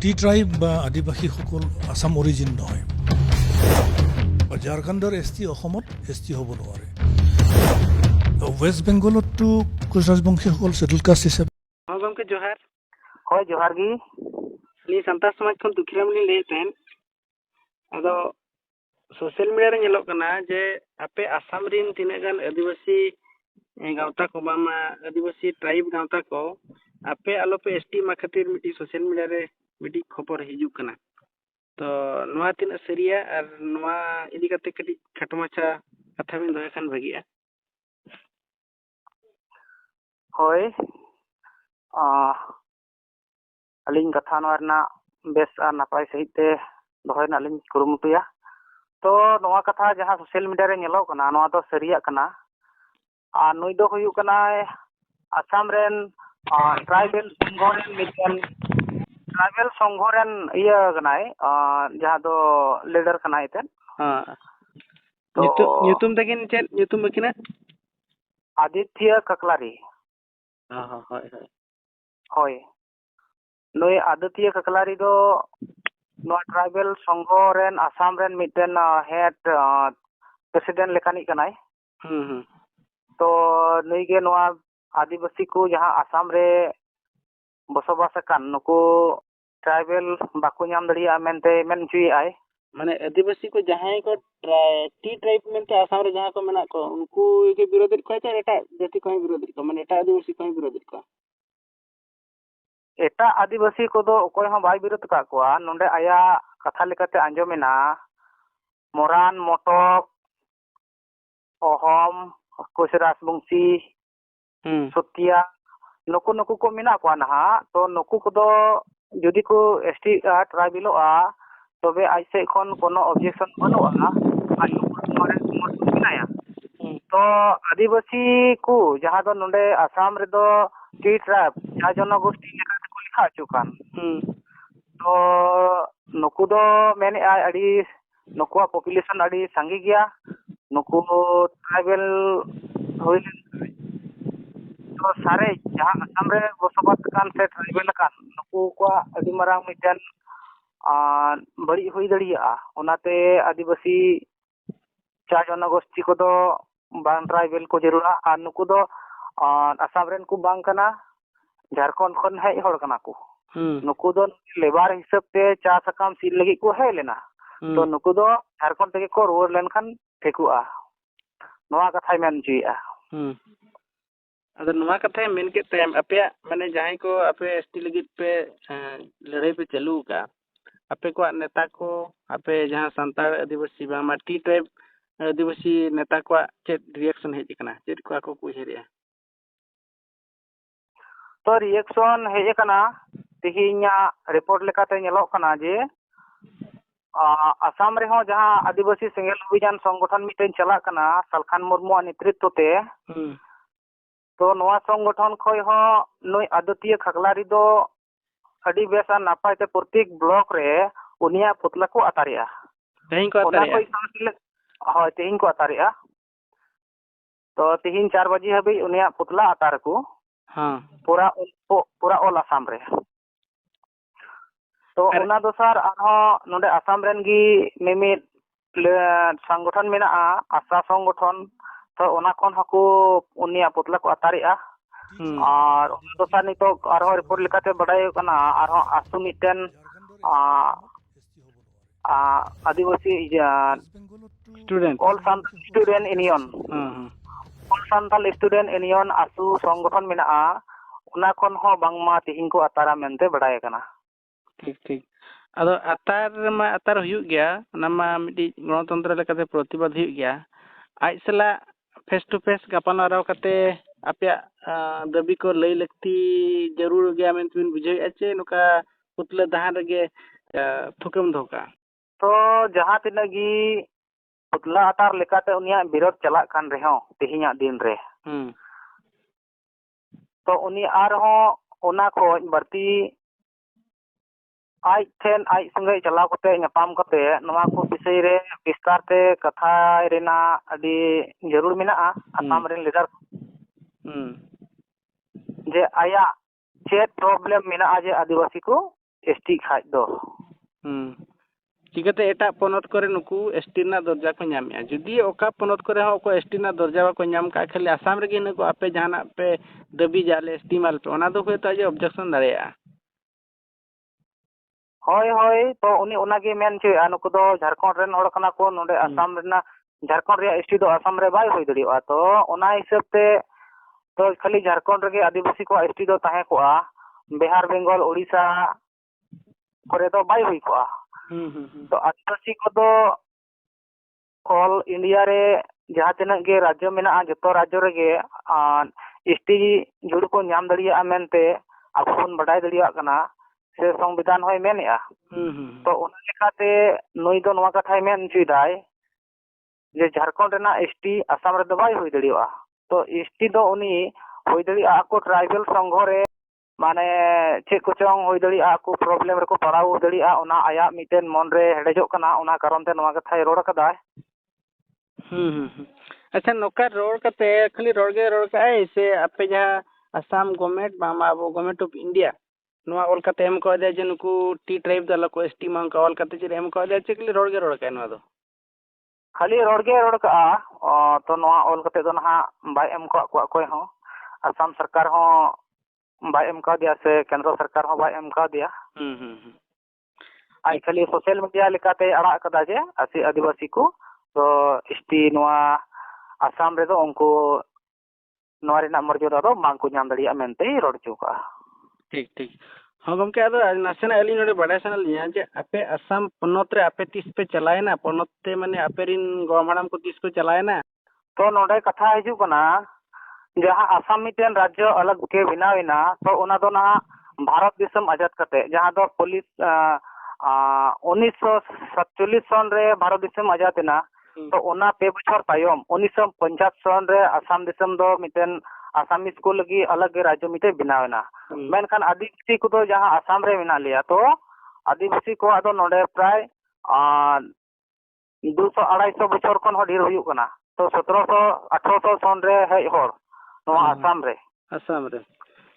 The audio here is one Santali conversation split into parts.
টি ট্ৰাইব বা আদিবাসীসকল আসাম অৰিজিন নহয়। ঝাৰখণ্ডৰ এছ টি অসমত এছ টি হ'ব নোৱাৰে। ৱেষ্ট বেংগলতো কোচ ৰাজবংশীসকল ছেটেল কাষ্ট হিচাপে। গমকে জোহার। ᱦᱳᱭ ᱡᱚᱦᱟᱨ ᱜᱮ। ᱟᱹᱞᱤᱧ ᱥᱟᱱᱛᱟᱲ ᱥᱚᱢᱟᱡᱽ ᱠᱷᱚᱱ ᱫᱩᱠᱷᱤᱨᱟᱢ ᱞᱤᱧ ᱞᱟᱹᱭᱮᱫ ᱛᱟᱦᱮᱱ। ᱟᱫᱚ ᱥᱳᱥᱟᱞ ᱢᱤᱰᱤᱭᱟ ᱨᱮ ᱧᱮᱞᱚᱜ ᱠᱟᱱᱟ ᱡᱮ ᱟᱯᱮ ᱟᱥᱟᱢ ᱨᱮᱱ ᱛᱤᱱᱟᱹᱜ ᱜᱟᱱ ᱟᱹᱫᱤᱵᱟᱹᱥᱤ ᱜᱟᱶᱛᱟ ᱠᱚ ᱵᱟᱝᱢᱟ ᱟᱹᱫᱤᱵᱟᱹᱥᱤ ᱴᱨᱟᱭᱤᱵ ᱜᱟᱶᱛᱟ ᱠᱚ ᱟᱯᱮ ᱟᱞᱚᱯᱮ ᱮᱥᱴᱤ ᱢᱟ ᱠᱷᱟᱹᱛᱤᱨ ᱢᱤᱫᱴᱤᱡ ᱥᱳᱥᱟᱞ ᱢᱤᱰᱤᱭᱟ ᱨᱮ ᱢᱤᱫᱴᱤᱡ ᱠᱷᱚᱵᱚᱨ ᱦᱤᱡᱩᱜ ᱠᱟᱱᱟ। ᱛᱚ ᱱᱚᱣᱟ ᱛᱤᱱᱟᱹᱜ ᱥᱟᱹᱨᱤᱭᱟ ᱟᱨ ᱱᱚᱣᱟ ᱤᱫᱤ ᱠᱟᱛᱮ ᱠᱟᱹᱴᱤᱡ ᱠᱷᱟᱴᱚ ᱢᱟᱪᱷᱟ ᱠᱟᱛᱷᱟ ᱵᱤᱱ ᱫᱚᱦᱚᱭ ᱠᱷᱟᱱ ᱵᱷᱟᱹᱜᱤᱜᱼᱟ। ᱦᱳᱭ, ᱟᱹᱞᱤᱧ ᱠᱟᱛᱷᱟ ᱱᱚᱣᱟ ᱨᱮᱱᱟᱜ ᱵᱮᱥ ᱟᱨ ᱱᱟᱯᱟᱭ ᱥᱟᱺᱦᱤᱡ ᱛᱮ ᱫᱚᱦᱚᱭ ᱨᱮᱱᱟᱜ ᱞᱤᱧ ᱠᱩᱨᱩᱢᱩᱴᱩᱭᱟ। ᱛᱚ ᱱᱚᱣᱟ ᱠᱟᱛᱷᱟ ᱡᱟᱦᱟᱸ ᱥᱳᱥᱟᱞ ᱢᱤᱰᱤᱭᱟ ᱨᱮ ᱧᱮᱞᱚᱜ ᱠᱟᱱᱟ ᱱᱚᱣᱟ ᱫᱚ ᱥᱟᱹᱨᱤᱭᱟᱜ ᱠᱟᱱᱟ। ᱟᱨ ᱱᱩᱭ ᱫᱚ ᱦᱩᱭᱩᱜ ᱠᱟᱱᱟᱭ ᱟᱥᱟᱢ ᱨᱮᱱ ᱴᱨᱟᱭᱵᱮᱞ ᱥᱚᱝᱜᱷᱚ ᱨᱮᱱ ᱢᱤᱫᱴᱮᱱ ᱴᱨᱟᱭᱵᱮᱞ ᱥᱚᱝᱜᱷᱚ ᱨᱮᱱ ᱤᱭᱟᱹ ᱠᱟᱱᱟᱭ, ᱡᱟᱦᱟᱸ ᱫᱚ ᱞᱤᱰᱟᱨ ᱠᱟᱱᱟᱭ ᱮᱱᱛᱮᱫ। ᱛᱚ ᱧᱩᱛᱩᱢ ᱛᱟᱹᱠᱤᱱ ᱪᱮᱫ ᱧᱩᱛᱩᱢ ᱟᱹᱠᱤᱱᱟᱜ? ᱟᱫᱤᱛᱛᱚ ᱠᱟᱠᱞᱟᱨᱤ। ᱦᱳᱭ ᱦᱳᱭ। ᱦᱳᱭ, ᱱᱩᱭ ᱟᱫᱤᱛᱛᱚ ᱠᱟᱠᱞᱟᱨᱤ ᱫᱚ ᱱᱚᱣᱟ ᱴᱨᱟᱭᱵᱮᱞ ᱥᱚᱝᱜᱷᱚ ᱨᱮᱱ ᱟᱥᱟᱢ ᱨᱮᱱ ᱢᱤᱫᱴᱮᱱ ᱦᱮᱰ ᱯᱨᱮᱥᱤᱰᱮন্ট ᱞᱮᱠᱟᱱᱤᱡ ᱠᱟᱱᱟᱭ। ᱦᱩᱸ। ᱛᱚ ᱱᱩᱭ ᱜᱮ ᱱᱚᱣᱟ ᱟᱹᱫᱤᱵᱟᱹᱥᱤ ᱠᱚ ᱡᱟᱦᱟᱸ ᱟᱥᱟᱢ ᱨᱮ ᱵᱚᱥᱚᱵᱟᱥ ᱟᱠᱟᱱ ᱱᱩᱠᱩ ᱴᱨᱟᱭᱵᱮᱞ ᱵᱟᱠᱚ ᱧᱟᱢ ᱫᱟᱲᱮᱭᱟᱜᱼᱟ ᱢᱮᱱᱛᱮ ᱢᱮᱱ ᱦᱚᱪᱚᱭᱮᱫᱼᱟᱭ। ᱢᱟᱱᱮ ᱟᱹᱫᱤᱵᱟᱹᱥᱤ ko ᱡᱟᱦᱟᱸᱭ ko ᱴᱤ ᱴᱨᱟᱭᱤᱵ ᱢᱮᱱᱛᱮ ᱟᱥᱟᱢ ᱨᱮ ᱡᱟᱦᱟᱸ ᱠᱚ ᱢᱮᱱᱟᱜ ᱠᱚ ᱩᱱᱠᱩ ᱜᱮ ᱵᱤᱨᱳধᱮᱫ ᱠᱚᱣᱟ ᱥᱮ ᱮᱴᱟᱜ ᱡᱟᱹᱛᱤ ᱠᱚᱦᱚᱸ ᱵᱤᱨᱳধᱮᱫ ᱠᱚᱣᱟ, ᱢᱟᱱᱮ ᱮᱴᱟᱜ ᱟᱹᱫᱤᱵᱟᱹᱥᱤ ᱠᱚᱦᱚᱸ ᱵᱤᱨᱳধᱮᱫ ᱠᱚᱣᱟ? ᱮᱴᱟᱜ ᱟᱹᱫᱤᱵᱟᱹᱥᱤ ᱠᱚᱫᱚ ᱚᱠᱚᱭ ᱦᱚᱸ ᱵᱟᱭ ᱵᱤᱨᱳধ ᱟᱠᱟᱫ ᱠᱚᱣᱟ। ᱱᱚᱰᱮ ᱟᱭᱟᱜ ᱠᱟᱛᱷᱟ ᱞᱮᱠᱟᱛᱮ ᱟᱸᱡᱚᱢᱮᱱᱟ ᱢᱚᱨᱟᱱ, ᱢᱚᱴᱚᱠ, ᱚᱦᱚᱢ, ᱠᱳᱪ ᱨᱟᱡᱵᱚᱝᱥᱤ, ᱥᱚᱛᱤᱭᱟ, ᱱᱩᱠᱩ ᱠᱚ ᱢᱮᱱᱟᱜ ᱠᱚᱣᱟ ᱱᱟᱦᱟᱜ। ᱛᱚ ᱱᱩᱠᱩ ᱠᱚᱫᱚ ᱡᱩᱫᱤ ᱠᱚ ᱮᱥᱴᱤᱜᱼᱟ ᱴᱨᱟᱭᱵᱮᱞᱚᱜᱼᱟ ᱛᱚᱵᱮ ᱟᱡ ᱥᱮᱫ ᱠᱷᱚᱱ ᱠᱳᱱᱳ ᱚᱵᱡᱮᱠᱥᱚᱱ ᱵᱟᱹᱱᱩᱜᱼᱟ। ᱟᱡ ᱱᱚᱣᱟ ᱨᱮ ᱥᱚᱢᱚᱨᱛᱷᱚᱱ ᱢᱮᱱᱟᱭᱟ। ᱛᱚ ᱟᱹᱫᱤᱵᱟᱹᱥᱤ ᱠᱚ ᱡᱟᱦᱟᱸ ᱫᱚ ᱱᱚᱰᱮ ᱟᱥᱟᱢ ᱨᱮᱫᱚ ᱴᱤ ᱴᱨᱟᱭᱤᱵ ᱡᱟᱦᱟᱸ ᱡᱚᱱᱚᱜᱳᱥᱴᱤ ᱞᱮᱠᱟ ᱛᱮᱠᱚ ᱞᱮᱠᱷᱟ ᱦᱚᱪᱚ ᱠᱟᱱ। ᱛᱚ ᱱᱩᱠᱩ ᱫᱚ ᱢᱮᱱᱮᱫᱼᱟᱭ ᱟᱹᱰᱤ ᱱᱩᱠᱩᱣᱟᱜ ᱯᱚᱯᱩᱞᱮᱥᱚᱱ ᱟᱹᱰᱤ ᱥᱟᱸᱜᱮ ᱜᱮᱭᱟ। ᱱᱩᱠᱩ ᱴᱨᱟᱭᱵᱮᱞ ᱦᱩᱭ ᱞᱮᱱᱠᱷᱟᱱ ᱛᱚ ᱥᱟᱨᱮᱡ ᱡᱟᱦᱟᱸ ᱟᱥᱟᱢ ᱨᱮ ᱵᱚᱥᱚᱵᱟᱥ ᱟᱠᱟᱱ ᱥᱮ ᱴᱨᱟᱭᱵᱮᱞ ᱟᱠᱟᱱ ᱱᱩᱠᱩ ᱠᱚᱣᱟᱜ ᱟᱹᱰᱤ ᱢᱟᱨᱟᱝ ᱢᱤᱫᱴᱮᱱ ᱵᱟᱹᱲᱤᱡ ᱦᱩᱭ ᱫᱟᱲᱮᱭᱟᱜᱼᱟ। ᱚᱱᱟᱛᱮ ᱟᱹᱫᱤᱵᱟᱹᱥᱤ ᱪᱟ ᱡᱚᱱᱚᱜᱳᱥᱴᱤ ᱠᱚᱫᱚ ᱵᱟᱝ ᱴᱨᱟᱭᱵᱮᱞ ko ᱡᱟᱹᱨᱩᱲᱟ। ᱟᱨ ᱱᱩᱠᱩ ᱫᱚ ᱟᱥᱟᱢ ᱨᱮᱱ ᱠᱚ ᱵᱟᱝ ᱠᱟᱱᱟ, ᱡᱷᱟᱲᱠᱷᱚᱸᱰ ᱠᱷᱚᱱ ᱦᱮᱡ ᱦᱚᱲ ᱠᱟᱱᱟ ᱠᱚ। ᱱᱩᱠᱩ ᱫᱚ ᱞᱮᱵᱟᱨ ᱦᱤᱥᱟᱹᱵ ᱛᱮ ᱪᱟ ᱥᱟᱠᱟᱢ ᱥᱤᱫ ᱞᱟᱹᱜᱤᱫ ᱠᱚ ᱦᱮᱡ ᱞᱮᱱᱟ। ᱛᱚ ᱱᱩᱠᱩ ᱫᱚ ᱡᱷᱟᱲᱠᱷᱚᱸᱰ ᱛᱮᱜᱮ ᱠᱚ ᱨᱩᱣᱟᱹᱲ ᱞᱮᱱᱠᱷᱟᱱ ᱴᱷᱤᱠᱚᱜᱼᱟ। ᱱᱚᱣᱟ ᱠᱟᱛᱷᱟᱭ ᱢᱮᱱ ᱦᱚᱪᱚᱭᱮᱫᱼᱟ। ᱟᱫᱚ ᱱᱚᱣᱟ ᱠᱟᱛᱷᱟᱭ ᱢᱮᱱ ᱠᱮᱫ ᱛᱟᱭᱚᱢ ᱟᱯᱮᱭᱟᱜ ᱢᱟᱱᱮ ᱡᱟᱦᱟᱸᱭ ᱠᱚ ᱟᱯᱮ ᱮᱥᱴᱤ ᱞᱟᱹᱜᱤᱫ ᱯᱮ ᱞᱟᱹᱲᱦᱟᱹᱭ ᱯᱮ ᱪᱟᱹᱞᱩ ᱟᱠᱟᱜᱼᱟ, ᱟᱯᱮ ᱠᱚᱣᱟᱜ ᱱᱮᱛᱟ ᱠᱚ ᱟᱯᱮ ᱡᱟᱦᱟᱸ ᱥᱟᱱᱛᱟᱲ ᱟᱹᱫᱤᱵᱟᱹᱥᱤ ᱵᱟᱝᱢᱟ ᱴᱤ ᱴᱨᱟᱭᱤᱵ ᱟᱹᱫᱤᱵᱟᱹᱥᱤ ᱱᱮᱛᱟ ᱠᱚᱣᱟᱜ ᱪᱮᱫ ᱨᱤᱭᱮᱠᱥᱚᱱ ᱦᱮᱡ ᱟᱠᱟᱱᱟ? ᱪᱮᱫ ᱠᱚ ᱟᱠᱚ ᱠᱚ ᱩᱭᱦᱟᱹᱨᱮᱜᱼᱟ? ᱛᱚ ᱨᱤᱭᱮᱠᱥᱚᱱ ᱦᱮᱡ ᱟᱠᱟᱱᱟ। ᱛᱮᱦᱮᱧᱟᱜ ᱨᱤᱯᱳᱨᱴ ᱞᱮᱠᱟᱛᱮ ᱧᱮᱞᱚᱜ ᱠᱟᱱᱟ ᱡᱮ ᱟᱥᱟᱢ ᱨᱮᱦᱚᱸ ᱡᱟᱦᱟᱸ ᱟᱹᱫᱤᱵᱟᱹᱥᱤ ᱥᱮᱸᱜᱮᱞ ᱚᱵᱷᱤᱡᱟᱱ ᱥᱚᱝᱜᱚᱴᱷᱚᱱ ᱢᱤᱫᱴᱮᱱ ᱪᱟᱞᱟᱜ ᱠᱟᱱᱟ ᱥᱟᱞᱠᱷᱟᱱ ᱢᱩᱨᱢᱩᱣᱟᱜ ᱱᱮᱛᱨᱤᱛᱛᱚ ᱛᱮ, ᱛᱚ ᱱᱚᱣᱟ ᱥᱚᱝᱜᱚᱴᱷᱚᱱ ᱠᱷᱚᱡ ᱦᱚᱸ ᱱᱩᱭ ᱟᱫᱤᱛᱛᱚ ᱠᱟᱠᱞᱟᱨᱤ ᱫᱚ ᱟᱹᱰᱤ ᱵᱮᱥ ᱟᱨ ᱱᱟᱯᱟᱭ ᱛᱮ ᱯᱨᱚᱛᱮᱠ ᱵᱞᱚᱠ ᱨᱮ ᱩᱱᱤᱭᱟᱜ ᱯᱩᱛᱞᱟᱹ ᱠᱚ ᱟᱛᱟᱨᱮᱜᱼᱟ। ᱛᱮᱦᱮᱧ ᱠᱚ ᱚᱱᱟ ᱟᱛᱟᱨᱮᱜᱼᱟ? ᱦᱳᱭ, ᱛᱮᱦᱮᱧ ᱠᱚ ᱟᱛᱟᱨᱮᱜᱼᱟ। ᱛᱚ ᱛᱮᱦᱮᱧ 4 ᱵᱟᱡᱮ ᱦᱟᱹᱵᱤᱡ ᱩᱱᱤᱭᱟᱜ ᱯᱩᱛᱞᱟ ᱟᱛᱟᱨ ᱟᱠᱚ। ᱯᱩᱨᱟ ᱚᱞ ᱟᱥᱟᱢ ᱨᱮ। ᱛᱚ ᱚᱱᱟ ᱫᱚᱥᱟᱨ ᱟᱨᱦᱚᱸ ᱱᱚᱰᱮ ᱟᱥᱟᱢ ᱨᱮᱱ ᱜᱮ ᱢᱤᱢᱤᱫ ᱥᱚᱝᱜᱚᱴᱷᱚᱱ ᱢᱮᱱᱟᱜᱼᱟ ᱟᱥᱟ ᱥᱚᱝᱜᱚᱴᱷᱚᱱ। ᱛᱚ ᱚᱱᱟ ᱠᱷᱚᱱ ᱦᱚᱸᱠᱚ ᱩᱱᱤᱭᱟᱜ ᱯᱩᱛᱞᱟᱹ ᱠᱚ ᱟᱛᱟᱨᱮᱜᱼᱟ। ᱟᱨ ᱚᱱᱟ ᱫᱚᱥᱟᱨ ᱱᱤᱛᱚᱜ ᱟᱨᱦᱚᱸ ᱨᱤᱯᱳᱨᱴ লেখাতে ᱵᱟᱰᱟᱭ ᱦᱩᱭᱩᱜ ᱠᱟᱱᱟ ᱟᱨᱦᱚᱸ ᱟᱥᱩ ᱢᱤᱫᱴᱮᱱ Adivasi student all Santal student union all Santal student union ASU সংগঠন মেনাᱜᱼᱟ। ᱚᱱᱟ ᱠᱷᱚᱱ ᱦᱚᱸ ᱵᱟᱝᱢᱟ ᱛᱮᱦᱮᱧ ᱠᱚ ᱟᱛᱟᱨᱟ ᱢᱮᱱᱛᱮ ᱵᱟᱰᱟᱭ ᱟᱠᱟᱱᱟ। ᱴᱷᱤᱠ। ᱟᱫᱚ ᱟᱛᱟᱨ ᱢᱟ ᱟᱛᱟᱨ ᱦᱩᱭᱩᱜ ᱜᱮᱭᱟ, ᱚᱱᱟ ᱢᱟ ᱢᱤᱫᱴᱤᱡ ᱜᱚণᱚᱛᱚᱱᱛᱨᱚ ᱞᱮᱠᱟᱛᱮ ᱯᱨᱚᱛᱤᱵᱟᱫ ᱦᱩᱭᱩᱜ ᱜᱮᱭᱟ। ᱟᱡ ᱥᱟᱞᱟᱜ ᱯᱷᱮᱥ ᱴᱩ ᱯᱷᱮᱥ ᱜᱟᱯᱟᱞᱢᱟᱨᱟᱣ ᱠᱟᱛᱮ ᱟᱯᱮᱭᱟᱜ ᱫᱟᱹᱵᱤ ᱠᱚ ᱞᱟᱹᱭ ᱞᱟᱹᱠᱛᱤ ᱡᱟᱹᱨᱩᱲ ᱜᱮᱭᱟ ᱢᱮᱱᱛᱮᱵᱤᱱ ᱵᱩᱡᱷᱟᱹᱣᱮᱫᱼᱟ ᱪᱮ ᱱᱚᱝᱠᱟ ᱯᱩᱛᱞᱟᱹ ᱫᱟᱦᱟᱱ ᱨᱮᱜᱮ ᱛᱷᱩᱠᱟᱹᱢ ᱫᱚᱦᱚ ᱠᱟᱜᱼᱟ? ᱛᱚ ᱡᱟᱦᱟᱸ ᱛᱤᱱᱟᱹᱜ ᱜᱮ ᱯᱩᱛᱞᱟᱹ ᱟᱛᱟᱨ ᱞᱮᱠᱟᱛᱮ ᱩᱱᱤᱭᱟᱜ ᱵᱤᱨᱳধ ᱪᱟᱞᱟᱜ ᱠᱟᱱ ᱨᱮᱦᱚᱸ ᱛᱮᱦᱮᱧᱟᱜ ᱫᱤᱱ ᱨᱮ, ᱛᱚ ᱩᱱᱤ ᱟᱨᱦᱚᱸ ᱚᱱᱟ ᱠᱷᱚᱡ ᱵᱟᱹᱲᱛᱤ ᱟᱡ ᱴᱷᱮᱱ ᱟᱡ ᱥᱚᱸᱜᱮ ᱪᱟᱞᱟᱣ ᱠᱟᱛᱮ ᱧᱟᱯᱟᱢ ᱠᱟᱛᱮ ᱱᱚᱣᱟ ᱠᱚ ᱵᱤᱥᱚᱭ ᱨᱮ ᱵᱤᱥᱛᱟᱨ ᱛᱮ ᱠᱟᱛᱷᱟᱭ ᱨᱮᱱᱟᱜ ᱟᱹᱰᱤ ᱡᱟᱹᱨᱩᱲ ᱢᱮᱱᱟᱜᱼᱟ ᱟᱥᱟᱢ ᱨᱮᱱ ᱞᱤᱰᱟᱨ ᱡᱮ ᱟᱭᱟᱜ ᱪᱮᱫ ᱯᱨᱚᱵᱞᱮᱢ ᱢᱮᱱᱟᱜᱼᱟ ᱡᱮ ᱟᱹᱫᱤᱵᱟᱹᱥᱤ ᱠᱚ एसटी खाज दो चिकाते एटा पनत करे नुकु एसटी ना दर्जा को नामेया जुदी ओका पनत करे हो को एसटी ना दर्जा को नाम का खाली आसाम रे नुकु आपे जहाना पे दबी जाले एसटी माल पे ओना दो होता जे ऑब्जेक्शन दाड़ेया होय होय तो उनी ओनागे मेन चे नुकु दो झारखंड रेन होड़ कना को नोडे आसाम रेना झारखंड रे एसटी दो आसाम रे बाय होय दड़ियोआ तो ओना हिसाब ते तो खाली झारखंड रे आदिवासी को एसटी दो ताहे कोआ बिहार बेंगल ओडिशा करे तो बाय होय कोआ तो आदिवासी को तो ऑल इंडिया रे जहां तिनक गे राज्य मेना जतो राज्य रे गे एसटी जुड़ को नाम दड़िया मेनते अब बन बडाय दड़िया कना से संविधान होय मेनया तो ओना लेखाते नई दो नवा कथाय मेन चुइदाय जे झारखंड रेना एसटी आसाम रे दो बाय होय दड़िया तो एसटी दो उनी होय दड़िया को ट्राइबल संघ रे माने चेक को चोंग होय दड़िया को प्रॉब्लम रे को पड़ाव दड़िया ओना आया मिटेन मन रे हेडेजो कना ओना कारण ते नवा कथाय रोड कदाय अच्छा नोका रोड कते खाली रोड काए से आपे जहां आसाम गवर्नमेंट मामा अब गवर्नमेंट ऑफ इंडिया नोआ ऑल कते एम को दे जे नुकु टी ट्राइब दला को एसटी मान का ऑल कते जे एम को दे जे खाली रोड काए नोआ दो खाली रोड का तो नोआ ऑल कते दो ना बाय एम को कोई हो आसाम सरकार हो बाय एम का दिया से केंद्र सरकार हो बाय एम का दिया आई खाली सोशल मीडिया लेकाते अड़ा कदा जे आसी आदिवासी को तो एसटी नोआ आसाम रे दो उनको नोआ रेना मर्यादा दो मांग को नाम दड़िया मेनते रोड चुका ठीक ठीक हाँ गमके आदो नासेना अली नोडे बड़ा सनल लिया जे आपे आसाम पनत रे आपे तीस पे चलायना पनत ते माने आपे रिन गमाड़ाम को तीस पे चलायना तो नोडे कथा हिजु कना जहां आसाम मिटेन राज्य अलग के बिनाविना तो ओना दो ना भारत दिसम आजाद कते जहां दो पुलिस 1947 सन रे भारत दिसम आजाद तो ओना पे बछर तायम 1950 सन रे आसाम दिसम दो मिटेन आसामी स्कूल लगी अलग के राज्य मिटे बिनावना मेनखान आदिवासी को तो जहां आसाम रे मिना लिया तो आदिवासी को आदो नोडे प्राय 200-250 बछर खन हो ढेर हुयु कना तो 1700-1800 सन रे है होर नोआ आसाम रे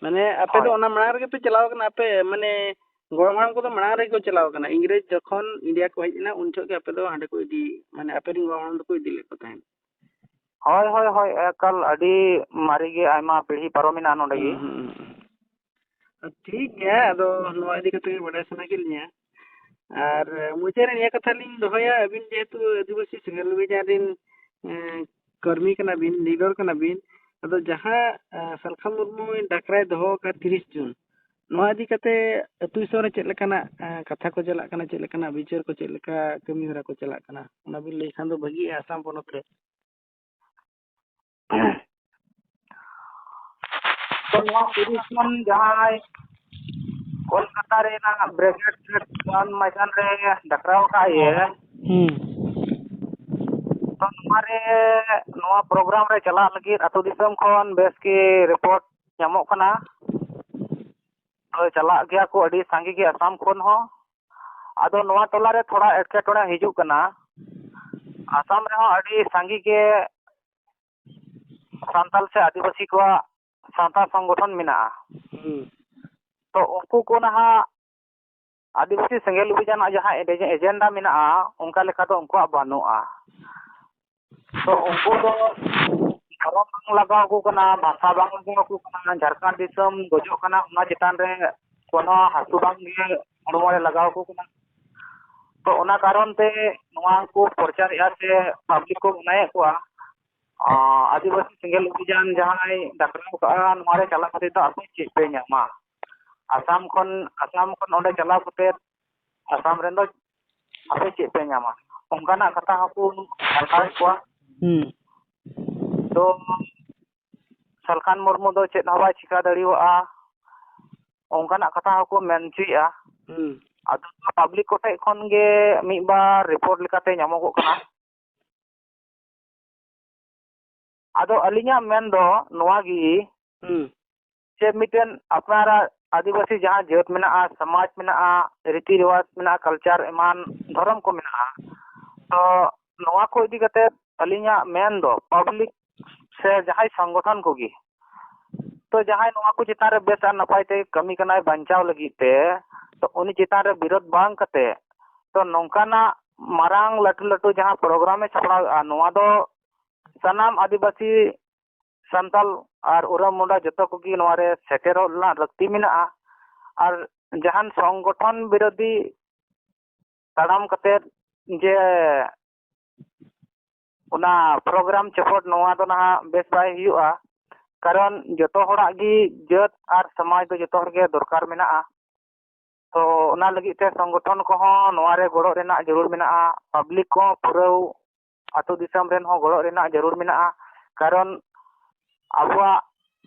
माने आपे तो ओना मणार के पे चलाव कना आपे माने गवर्नमेंट को तो मणार रे को चलाव कना इंग्रेज जखन इंडिया को हेजना उन ठो के आपे तो हांडे को इदी माने आपे रिन गवर्नमेंट को इदी ले को ताहेन होय होय होय एकल अडी मारी गे आयमा पीढ़ी पारोमिना नोडे गे ठीक है अदो नोआ इदी कते बडा सना किलिया और मुझे रे ये कथा लिन दोहया अबिन जेतु आदिवासी सिंगल विजारिन कर्मी कना बिन लीडर कना बिन अदो जहां सलखा मुर्मू डाकराय दोहो का 30 जून नोआ इदी कते अतु सरे चेक लेकाना कथा को चला कना चेक लेकाना विचार को चेक लेका कमी हरा को चला कना ओना बिन ले खान दो भगी आसाम पनत रे तो नोआ 30 जून जहां कोलकाता रे ना ब्रिगेड वन मैदान रे डकराव का ये तो हमारे नोआ प्रोग्राम रे चला लगी अतु दिसम खन बेस की रिपोर्ट नामो कना तो चला गया को अडी सांगी के आसाम खन हो आदो नोआ टोला रे थोड़ा एटके टोड़ा हिजु कना आसाम रे हो अडी सांगी के सांताल से आदिवासी को सांता संगठन मिना तो उनको को ना आदिवासी संगेल अभियान जहां एजेंडा मिना उनका लेखा तो उनको बानुआ तो उनको तो धर्म बांग लगाव को कना भाषा बांग लगाव को कना झारखंड दिसम गजो कना उना चितान रे कोनो हासु बांग गे हड़मो रे लगाव को कना तो उना कारण ते नोआ को प्रचार या से पब्लिक को बनाए को आदिवासी संगेल अभियान जहां डकराव का नोआ रे चला खातिर तो आपे चेक पे न्यामा आसाम खन ओंडे चलाव कते आसाम रेन दो आपे चेक पे न्यामा उनकाना कथा हकु सरकार को तो सलखान मुर्मू दो चेत हवा चिका दड़ियोआ उनकाना कथा हकु मेनचुया आदो पब्लिक कोटे खन गे मी बार रिपोर्ट लेकाते न्यामोगो कना आदो अलिया मेन दो नोआ गी जे मिटेन अपनारा आदिवासी जहां जात मेना समाज मेना रीति रिवाज मेना कल्चर ईमान धर्म को मेना तो नोआ को इदी कते अलिया मेन दो पब्लिक से जहां संगठन को गी तो जहां नोआ को चितान रे बेस नपाय ते कमी कनाय बंचाव लगी ते तो उनी चेतान रे विरोध बांग कते तो नौकाना मारांग लटू लटू जहां प्रोग्राम में छपड़ा नोआ दो सनाम आदिवासी संताल और उरा मुंडा जतो कोगी नोआ रे सेटेरो ला रक्ति मिना और जहान संगठन विरोधी ताड़ाम कते जे उना प्रोग्राम चपट नोआ दो ना बेस बाय हुआ कारण जतो होड़ा गी जत और समाज दो जतो हर के दरकार मिना तो उना लगी ते संगठन को हो नोआ रे गोड़ो रेना जरूर मिना पब्लिक को पूरा आतो दिसम रेन हो गोड़ो रेना जरूर मिना कारण अबुआ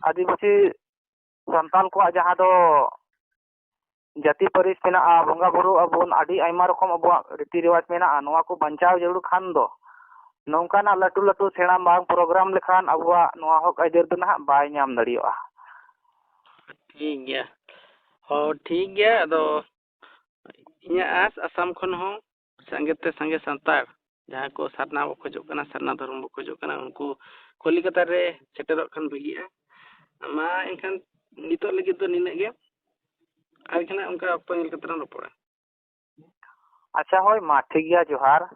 आदिवासी संताल को जहां दो जाति परिस मेना बंगा बुरु अबुन आदि आयमा रकम अबुआ रीति रिवाज मेना नोआ को बंचाव जरूर खान दो नौकाना लटू लटू सेना बांग प्रोग्राम लेखान अबुआ नोआ हक आइदर दो ना बाय नाम दड़ियोआ ठीक गया हो ठीक गया अदो इया आस असम खन हो संगे संगे संतार जहां को सरना को खोजो कना सरना धर्म को खोजो कना उनको कलिकता रे सेटेरो खन भगिया मा एनखान नितो लगी तो निने गया आर खाना उनका ऑक्टो निल कतरा रोपड़ा अच्छा होय मा ठीक गया जोहार